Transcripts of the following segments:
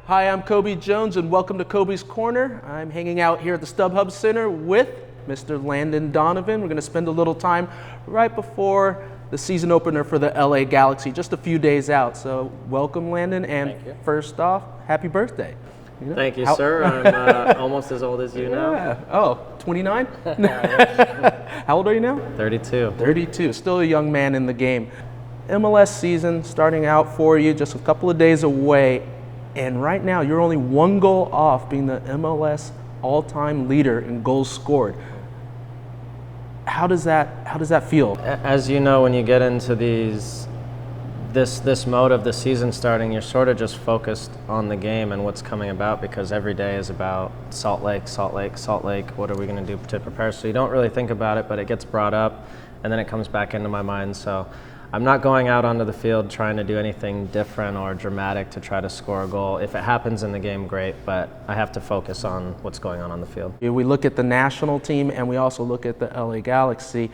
Hi, I'm Cobi Jones and welcome to Cobi's Corner. I'm hanging out here at the StubHub Center with Mr. Landon Donovan. We're going to spend a little time right before the season opener for the LA Galaxy, just a few days out. So welcome, Landon, and first off, happy birthday. Thank you, sir. I'm almost as old as you now. Oh, 29? How old are you now? 32. 32, still a young man in the game. MLS season starting out for you, just a couple of days away. And right now, you're only one goal off being the MLS all-time leader in goals scored. How does that feel? As you know, when you get into this mode of the season starting, you're sort of just focused on the game and what's coming about, because every day is about Salt Lake, Salt Lake, Salt Lake. What are we going to do to prepare? So you don't really think about it, but it gets brought up, and then it comes back into my mind. So I'm not going out onto the field trying to do anything different or dramatic to try to score a goal. If it happens in the game, great, but I have to focus on what's going on the field. We look at the national team and we also look at the LA Galaxy.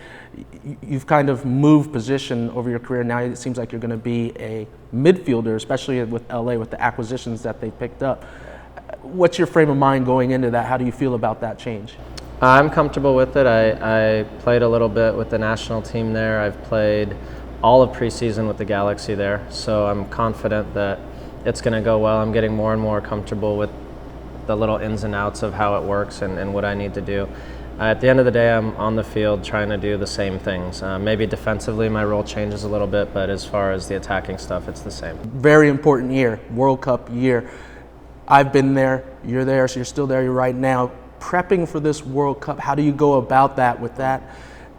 You've kind of moved position over your career. Now it seems like you're going to be a midfielder, especially with LA, with the acquisitions that they picked up. What's your frame of mind going into that? How do you feel about that change? I'm comfortable with it. I played a little bit with the national team there. I've played all of preseason with the Galaxy there, so I'm confident that it's going to go well. I'm getting more and more comfortable with the little ins and outs of how it works and what I need to do. At the end of the day, I'm on the field trying to do the same things. Maybe defensively my role changes a little bit, but as far as the attacking stuff, it's the same. Very important year, World Cup year. I've been there, you're there, so you're still there right now. Prepping for this World Cup, how do you go about that with that?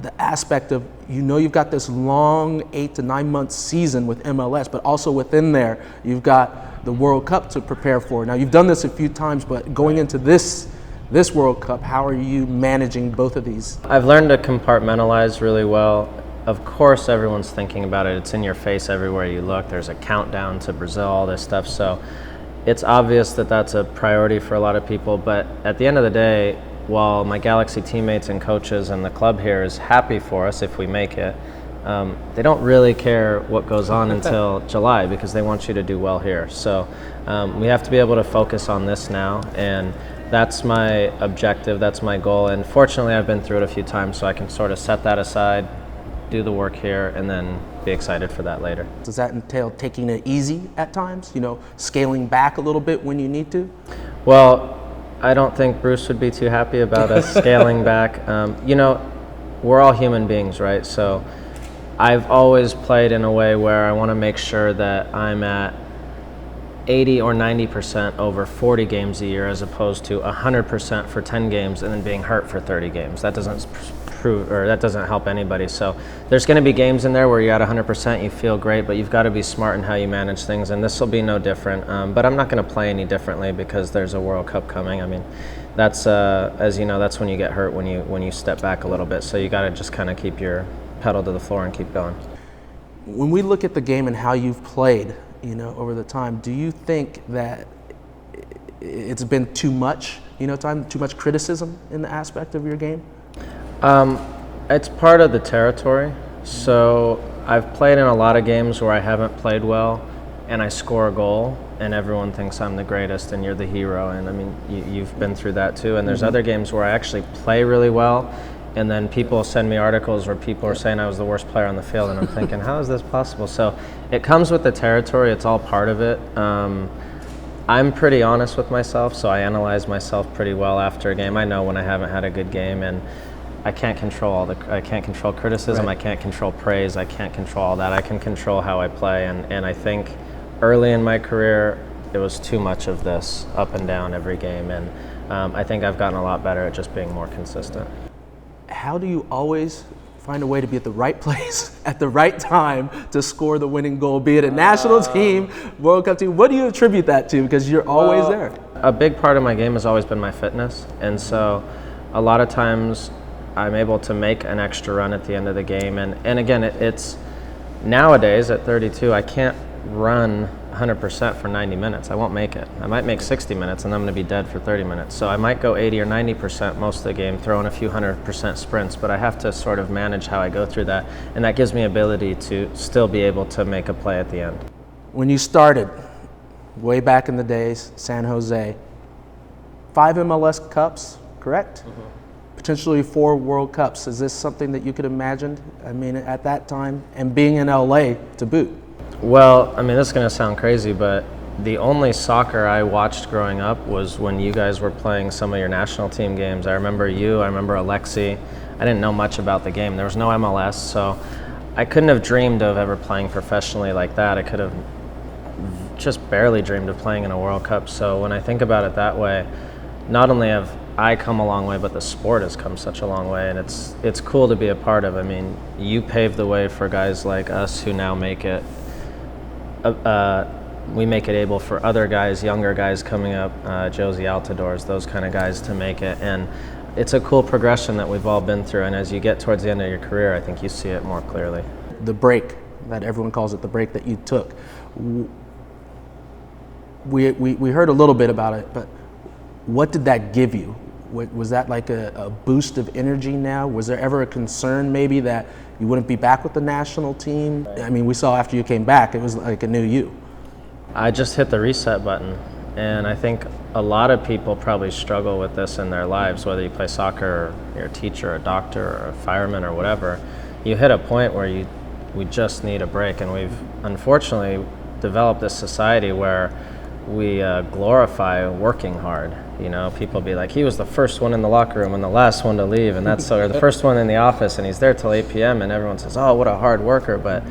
The aspect of, you've got this long 8 to 9 month season with MLS, but also within there, you've got the World Cup to prepare for. Now, you've done this a few times, but going into this World Cup, how are you managing both of these? I've learned to compartmentalize really well. Of course, everyone's thinking about it. It's in your face everywhere you look. There's a countdown to Brazil, all this stuff. So it's obvious that that's a priority for a lot of people. But at the end of the day, while my Galaxy teammates and coaches and the club here is happy for us if we make it, they don't really care what goes on until July, because they want you to do well here. So we have to be able to focus on this now, and that's my objective, that's my goal. And fortunately, I've been through it a few times, so I can sort of set that aside, do the work here, and then be excited for that later. Does that entail taking it easy at times, scaling back a little bit when you need to? Well, I don't think Bruce would be too happy about us scaling back. We're all human beings, right? So I've always played in a way where I want to make sure that I'm at 80 or 90% over 40 games a year, as opposed to 100% for 10 games and then being hurt for 30 games. That doesn't help anybody. So there's going to be games in there where you're at 100%, you feel great, but you've got to be smart in how you manage things, and this will be no different. But I'm not going to play any differently because there's a World Cup coming. I mean, that's as you know, that's when you get hurt, when you step back a little bit. So you got to just kind of keep your pedal to the floor and keep going. When we look at the game and how you've played, over the time, do you think that it's been too much, too much criticism in the aspect of your game? It's part of the territory. So I've played in a lot of games where I haven't played well and I score a goal and everyone thinks I'm the greatest and you're the hero. And I mean, you've been through that too. And there's other games where I actually play really well, and then people send me articles where people are saying I was the worst player on the field, and I'm thinking, how is this possible? So it comes with the territory. It's all part of it. I'm pretty honest with myself, so I analyze myself pretty well after a game. I know when I haven't had a good game, and I can't control I can't control criticism. Right. I can't control praise. I can't control all that. I can control how I play, and I think early in my career it was too much of this up and down every game, and I think I've gotten a lot better at just being more consistent. How do you always find a way to be at the right place at the right time to score the winning goal, be it a national team, World Cup team? What do you attribute that to? Because you're always there. A big part of my game has always been my fitness, and so a lot of times I'm able to make an extra run at the end of the game. And again, it's nowadays at 32, I can't run 100% for 90 minutes. I won't make it. I might make 60 minutes and I'm going to be dead for 30 minutes. So I might go 80 or 90% most of the game, throw in a few 100% sprints, but I have to sort of manage how I go through that. And that gives me ability to still be able to make a play at the end. When you started, way back in the days, San Jose. 5 MLS Cups, correct? Potentially 4 World Cups. Is this something that you could imagine, I mean, at that time, and being in LA to boot? Well, I mean, this is going to sound crazy, but the only soccer I watched growing up was when you guys were playing some of your national team games. I remember you, I remember Alexi. I didn't know much about the game. There was no MLS, so I couldn't have dreamed of ever playing professionally like that. I could have just barely dreamed of playing in a World Cup. So when I think about it that way, not only have I come a long way, but the sport has come such a long way, and it's cool to be a part of. I mean, you paved the way for guys like us who now make it. We make it able for other guys, younger guys coming up, Josie Altadors, those kind of guys to make it, and it's a cool progression that we've all been through. And as you get towards the end of your career, I think you see it more clearly. The break, that everyone calls it, the break that you took. We heard a little bit about it, but what did that give you? Was that like a boost of energy now? Was there ever a concern maybe that you wouldn't be back with the national team? I mean, we saw after you came back, it was like a new you. I just hit the reset button, and I think a lot of people probably struggle with this in their lives, whether you play soccer or you're a teacher, a doctor, or a fireman, or whatever. You hit a point where we just need a break, and we've unfortunately developed this society where we glorify working hard. You know, people be like, he was the first one in the locker room and the last one to leave, and that's or the first one in the office, and he's there till 8 p.m. and everyone says, oh, what a hard worker. But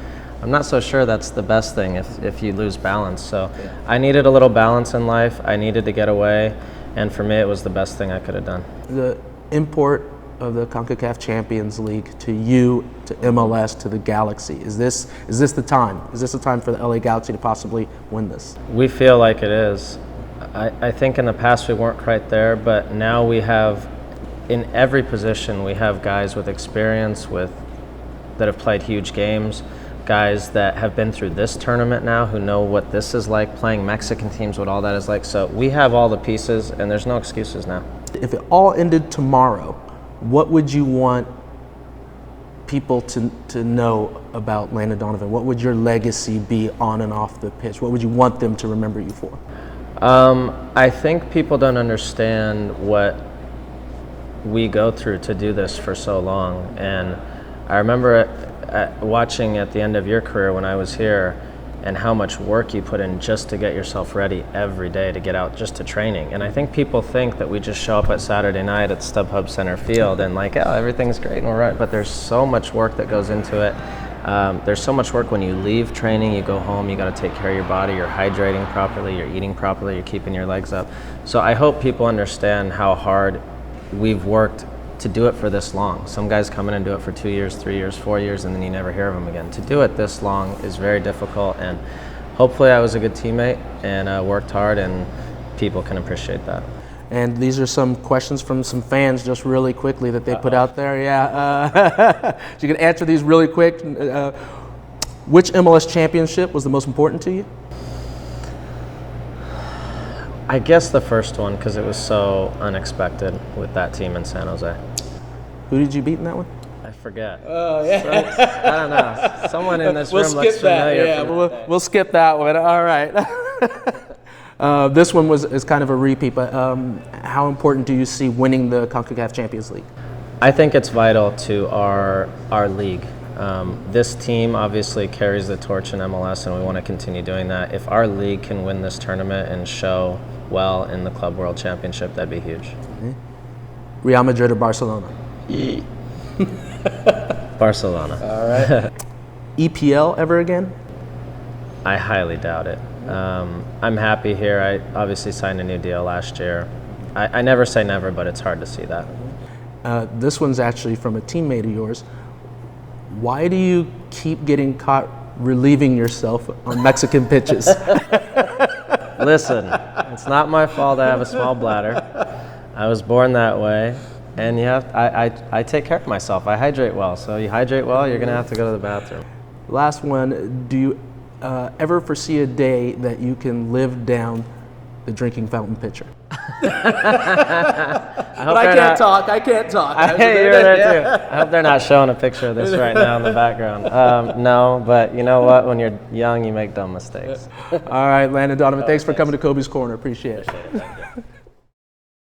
I'm not so sure that's the best thing if you lose balance. So I needed a little balance in life. I needed to get away, and for me, it was the best thing I could have done. The import of the CONCACAF Champions League to you, to MLS, to the Galaxy, is this the time? Is this the time for the LA Galaxy to possibly win this? We feel like it is. I think in the past we weren't quite there, but now we have, in every position, we have guys with experience, that have played huge games, guys that have been through this tournament now, who know what this is like, playing Mexican teams, what all that is like. So we have all the pieces, and there's no excuses now. If it all ended tomorrow, what would you want people to know about Landon Donovan? What would your legacy be on and off the pitch? What would you want them to remember you for? I think people don't understand what we go through to do this for so long. And I remember watching at the end of your career when I was here, and how much work you put in just to get yourself ready every day to get out just to training. And I think people think that we just show up at Saturday night at StubHub Center Field and like, oh, everything's great and we're right. But there's so much work that goes into it. There's so much work when you leave training, you go home, you got to take care of your body, you're hydrating properly, you're eating properly, you're keeping your legs up. So I hope people understand how hard we've worked to do it for this long. Some guys come in and do it for 2 years, 3 years, 4 years, and then you never hear of them again. To do it this long is very difficult, and hopefully I was a good teammate and worked hard, and people can appreciate that. And these are some questions from some fans just really quickly that they put out there. Yeah, so you can answer these really quick. Which MLS championship was the most important to you? I guess the first one, because it was so unexpected with that team in San Jose. Who did you beat in that one? I forget. Oh, yeah. I don't know. Someone in this room looks familiar. Yeah, we'll skip that one. All right. This one is kind of a repeat, but how important do you see winning the CONCACAF Champions League? I think it's vital to our league. This team obviously carries the torch in MLS, and we want to continue doing that. If our league can win this tournament and show well in the Club World Championship, that'd be huge. Mm-hmm. Real Madrid or Barcelona? Barcelona. All right. EPL ever again? I highly doubt it. I'm happy here. I obviously signed a new deal last year. I never say never, but it's hard to see that. This one's actually from a teammate of yours. Why do you keep getting caught relieving yourself on Mexican pitches? Listen, it's not my fault I have a small bladder. I was born that way, and I take care of myself. I hydrate well, so you hydrate well, you're going to have to go to the bathroom. Last one, do you ever foresee a day that you can live down the drinking fountain pitcher? But I can't talk. I can't talk. You're there too. I hope they're not showing a picture of this right now in the background. No, but you know what? When you're young, you make dumb mistakes. All right, Landon Donovan, thanks for coming to Cobi's Corner. Appreciate it.